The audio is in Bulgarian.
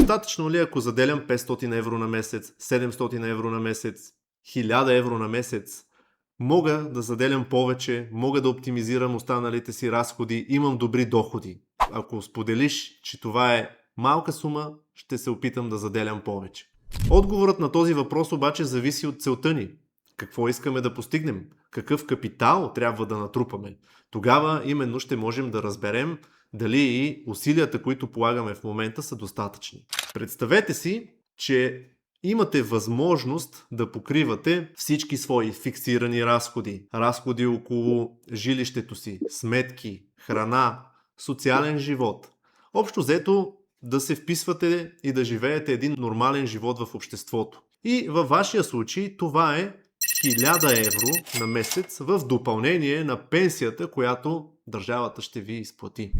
Достатъчно ли ако заделям 500 евро на месец, 700 евро на месец, 1000 евро на месец? Мога да заделям повече, мога да оптимизирам останалите си разходи, имам добри доходи. Ако споделиш, че това е малка сума, ще се опитам да заделям повече. Отговорът на този въпрос обаче зависи от целта ни. Какво искаме да постигнем? Какъв капитал трябва да натрупаме? Тогава именно ще можем да разберем дали и усилията, които полагаме в момента, са достатъчни. Представете си, че имате възможност да покривате всички свои фиксирани разходи. Разходи около жилището си, сметки, храна, социален живот. Общо взето да се вписвате и да живеете един нормален живот в обществото. И във вашия случай това е 1000 евро на месец в допълнение на пенсията, която държавата ще ви изплати.